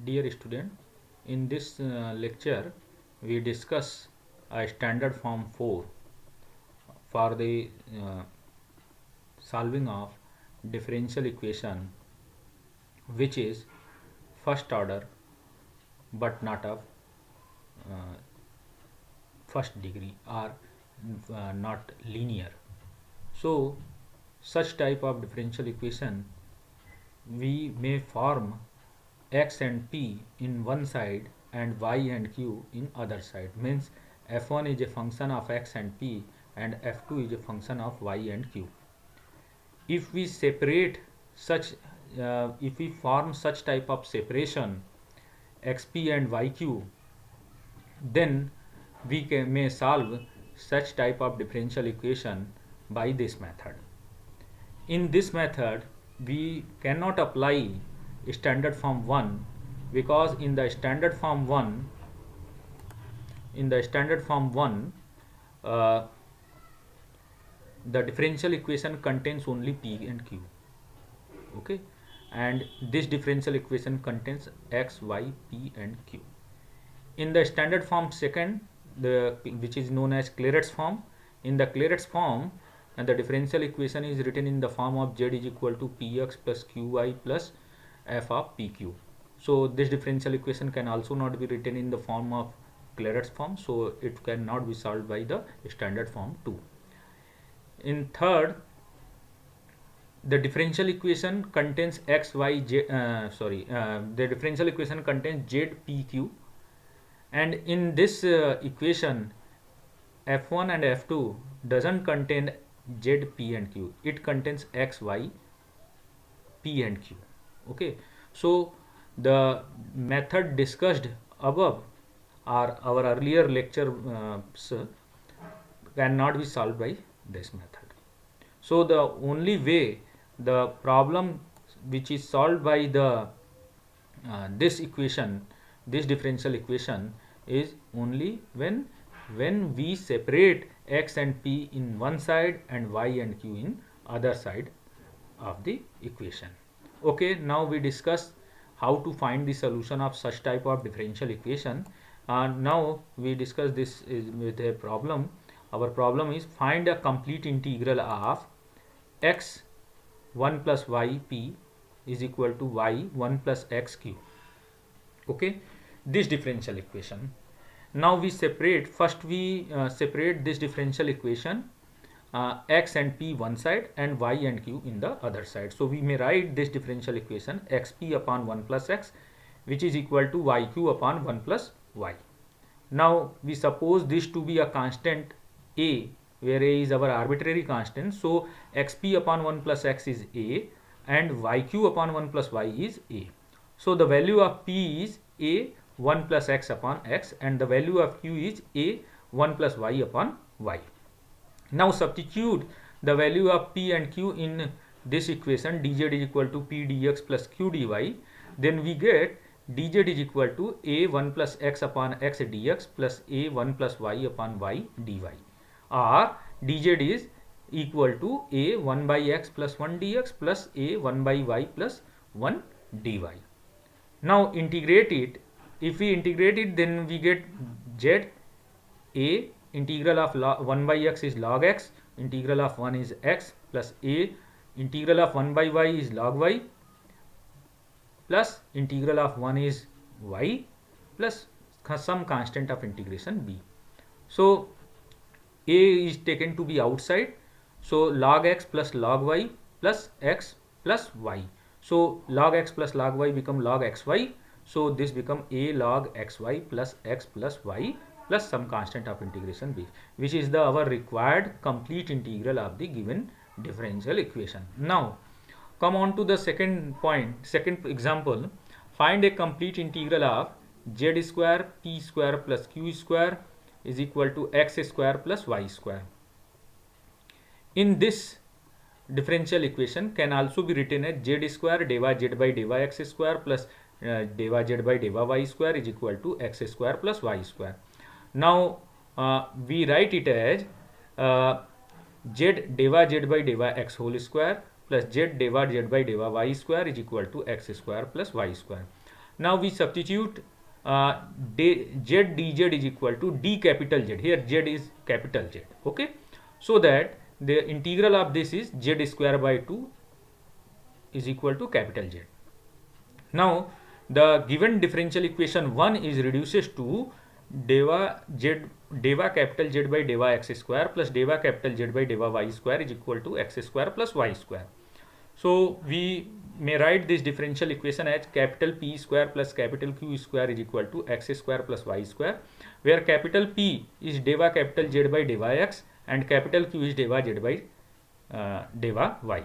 Dear student, in this lecture we discuss a standard form 4 for the solving of differential equation which is first order but not of uh, first degree or not linear. So such type of differential equation we may form x and p in one side and y and q in other side, means f1 is a function of x and p and f2 is a function of y and q. If we separate such if we form such type of separation xp and yq, then we may solve such type of differential equation by this method. In this method we cannot apply standard form 1 because in the standard form 1 uh, the differential equation contains only p and q, okay, and this differential equation contains x, y, p and q. In the standard form second, which is known as Clairaut's form, in the Clairaut's form and the differential equation is written in the form of z is equal to px plus qy plus f of pq. So this differential equation can also not be written in the form of Clairaut's form, so it cannot be solved by the standard form 2. In third, the differential equation contains x, y, j. The differential equation contains z, p, q, and in this equation f1 and f2 doesn't contain z, p and q. It contains x, y, p and q. Okay, so the method discussed above or our earlier lecture cannot be solved by this method. So the only way the problem which is solved by the this equation, this differential equation, is only when we separate x and p in one side and y and q in other side of the equation. Okay, now we discuss how to find the solution of such type of differential equation. Now we discuss this with a problem. Our problem is find a complete integral of x 1 plus y p is equal to y 1 plus x q. Okay, this differential equation. Now we separate, first we separate this differential equation x and p one side and y and q in the other side. So we may write this differential equation xp upon 1 plus x which is equal to yq upon 1 plus y. Now we suppose this to be a constant a, where a is our arbitrary constant. So xp upon 1 plus x is a and yq upon 1 plus y is a. So the value of p is a 1 plus x upon x and the value of q is a 1 plus y upon y. Now substitute the value of p and q in this equation, dz is equal to p dx plus q dy. Then we get dz is equal to a 1 plus x upon x dx plus a 1 plus y upon y dy, or dz is equal to a 1 by x plus 1 dx plus a 1 by y plus 1 dy. Now integrate it. If we integrate it, then we get z, a integral of 1 by x is log x, integral of 1 is x, plus a integral of 1 by y is log y, plus integral of 1 is y, plus some constant of integration b. So a is taken to be outside, so log x plus log y plus x plus y. So log x plus log y become log xy. So this become a log xy plus x plus y plus some constant of integration b, which is the our required complete integral of the given differential equation. Now come on to the second point, second example. Find a complete integral of z square p square plus q square is equal to x square plus y square. In this differential equation can also be written as z square dy z by dy x square plus dy z by dy y square is equal to x square plus y square. Now we write it as z dy z by dy x whole square plus z dy z by dy y square is equal to x square plus y square. Now we substitute z dz is equal to d capital Z. Here z is capital Z. Okay, so that the integral of this is z square by 2 is equal to capital Z. Now the given differential equation 1 is reduces to deva capital Z by deva x square plus deva capital Z by deva y square is equal to x square plus y square. So we may write this differential equation as capital P square plus capital Q square is equal to x square plus y square, where capital P is deva capital Z by deva x and capital Q is deva Z by deva y.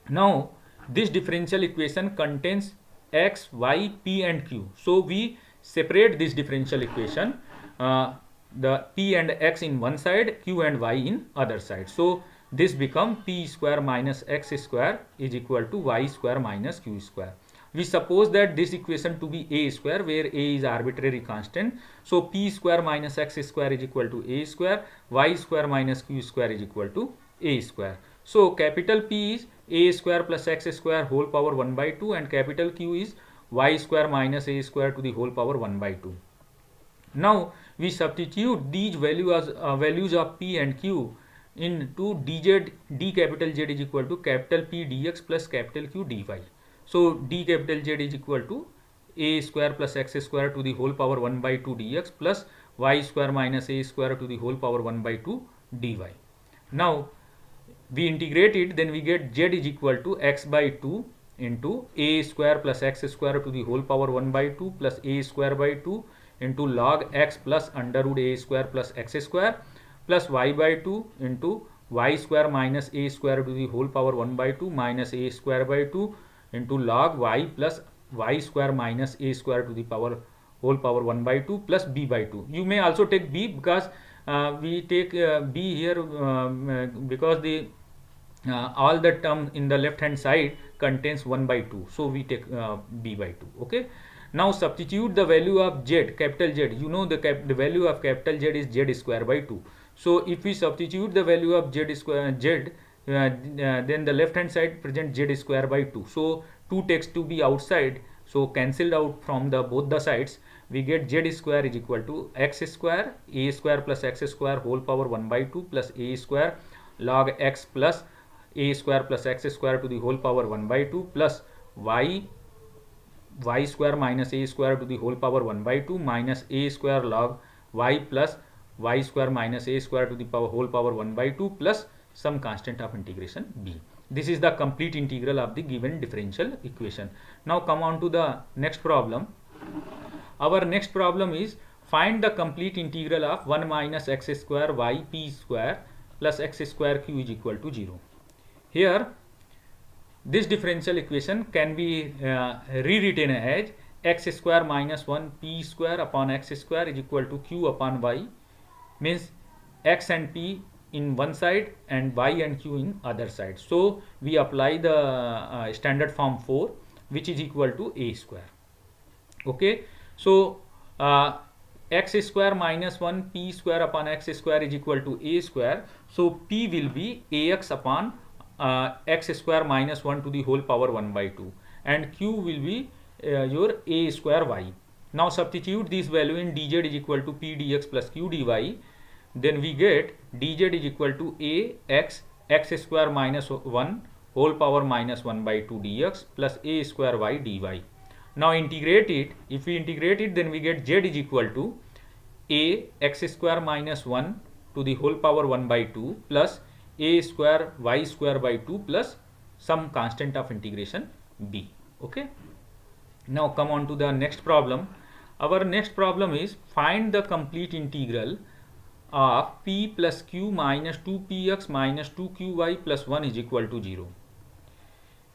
Now this differential equation contains x, y, p and q. So we separate this differential equation, the p and x in one side, q and y in other side. So this become p square minus x square is equal to y square minus q square. We suppose that this equation to be a square, where a is arbitrary constant. So p square minus x square is equal to a square, y square minus q square is equal to a square. So capital P is a square plus x square whole power 1 by 2 and capital Q is y square minus a square to the whole power 1 by 2. Now we substitute these values of P and Q into dz, d capital Z is equal to capital P dx plus capital Q dy. So d capital Z is equal to a square plus x square to the whole power 1 by 2 dx plus y square minus a square to the whole power 1 by 2 dy. Now we integrate it, then we get z is equal to x by 2 into a square plus x square to the whole power 1 by 2 plus a square by 2 into log x plus under root a square plus x square plus y by 2 into y square minus a square to the whole power 1 by 2 minus a square by 2 into log y plus y square minus a square to the power whole power 1 by 2 plus b by 2. You may also take b, because we take b here because the all the term in the left hand side contains 1 by 2, so we take b by 2. Okay, now substitute the value of z, capital Z. You know the value of capital Z is z square by 2. So if we substitute the value of z square then the left hand side present z square by 2. So 2 takes to be outside, so cancelled out from the both the sides. We get z square is equal to x square, a square plus x square whole power 1 by 2 plus a square log x plus a square plus x square to the whole power 1 by 2 plus y square minus a square to the whole power 1 by 2 minus a square log y plus y square minus a square to the whole power 1 by 2 plus some constant of integration b. This is the complete integral of the given differential equation. Now come on to the next problem. Our next problem is find the complete integral of 1 minus x square y p square plus x square q is equal to 0. Here this differential equation can be rewritten as x square minus 1 p square upon x square is equal to q upon y, means x and p in one side and y and q in other side. So we apply the standard form 4, which is equal to a square. Okay, so x square minus 1 p square upon x square is equal to a square. So p will be ax upon x square minus 1 to the whole power 1 by 2 and q will be your a square y. Now substitute this value in dz is equal to p dx plus q dy. Then we get dz is equal to a x square minus 1 whole power minus 1 by 2 dx plus a square y dy. Now integrate it. If we integrate it, then we get z is equal to a x square minus 1 to the whole power 1 by 2 plus a square y square by 2 plus some constant of integration b. Okay, now come on to the next problem. Our next problem is find the complete integral of p plus q minus 2px minus 2qy plus 1 is equal to 0.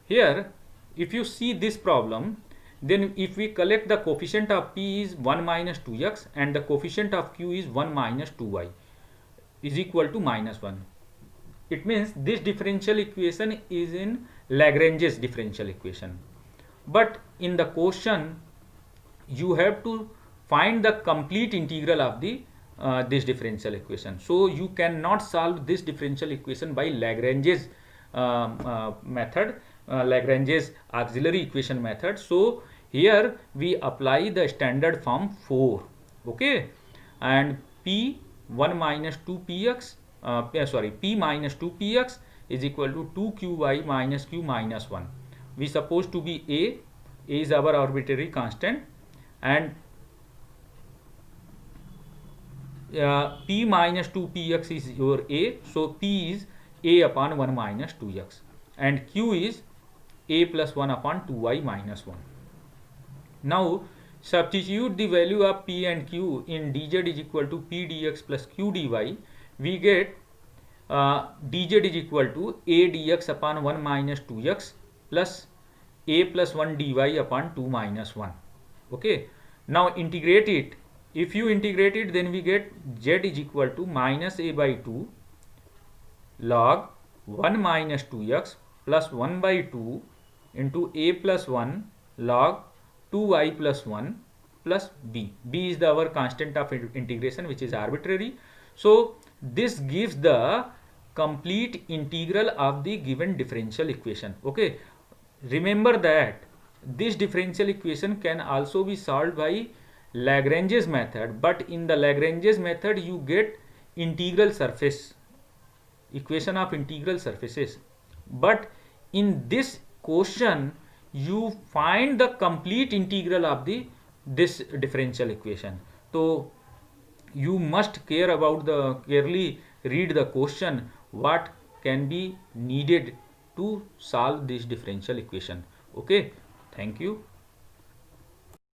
Here if you see this problem, then if we collect the coefficient of p is 1 minus 2x and the coefficient of q is 1 minus 2y is equal to minus 1. It means this differential equation is in Lagrange's differential equation. But in the question, you have to find the complete integral of the this differential equation. So you cannot solve this differential equation by Lagrange's method, Lagrange's auxiliary equation method. So Here we apply the standard form 4. Okay, and p1 minus 2px p minus 2px is equal to 2qy minus q minus 1. We supposed to be a is our arbitrary constant, and p minus 2px is your a, so p is a upon 1 minus 2x, and q is a plus 1 upon 2y minus 1. Now substitute the value of p and q in dz is equal to p dx plus q dy. We get dz is equal to a dx upon 1 minus 2x plus a plus 1 dy upon 2 minus 1. Okay, now integrate it. If you integrate it, then we get z is equal to minus a by 2 log 1 minus 2x plus 1 by 2 into a plus 1 log 2y plus 1 plus b. B is our constant of integration, which is arbitrary. So this gives the complete integral of the given differential equation. Okay, remember that this differential equation can also be solved by Lagrange's method, but in the Lagrange's method you get integral surface, equation of integral surfaces, but in this question you find the complete integral of this differential equation. So you must care about the carefully read the question, what can be needed to solve this differential equation. Okay, thank you.